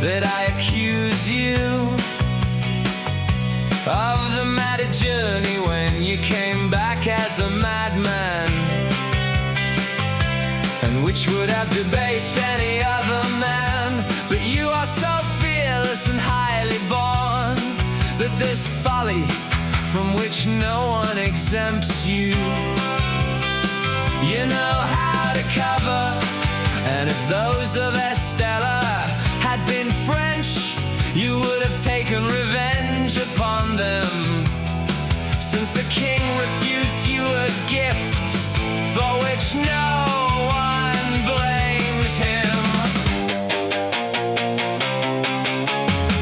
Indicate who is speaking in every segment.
Speaker 1: that I accuse you of the mad journey when you came back as a madman, and which would have debased any other man. But you are so fearless and highly born that this folly from which no one exempts you. You know how to cover, and if those of Estella had been French, you would have taken revenge upon them, since the king refused you a gift for which no one blames him.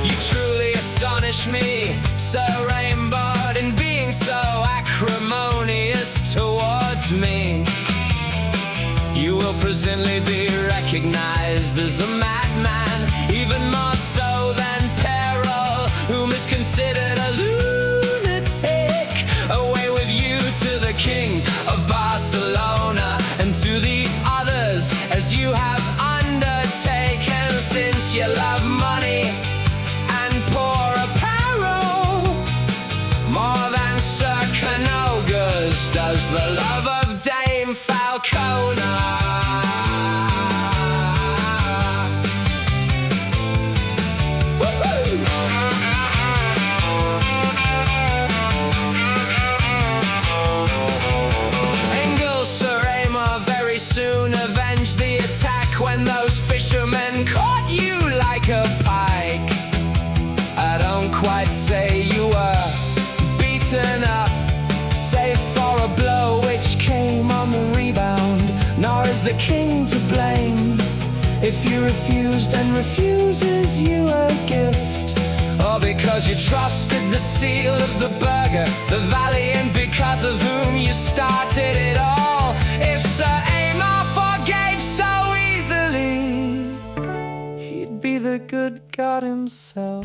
Speaker 1: You truly astonish me, Sir Rainbow, in being so acrimonious towards me. You will presently be recognized as a madman, even more so than Peril, whom is considered a lunatic. Away with you to the king of Barcelona, and to the others as you have undertaken, since you love money and poor apparel more than Sir Canoga's does the love of Dame Falcona. Engles, Sir Raymond, very soon avenged the attack when those fishermen caught you like a pike. I don't quite say you were beaten up, save for a blow which came on the rebound. Nor is the king to blame if you refused and refuses you a gift, or because you trusted the seal of the burgher, the valiant, because of whom you started it all. If Sir Amar forgave so easily, he'd be the good God himself.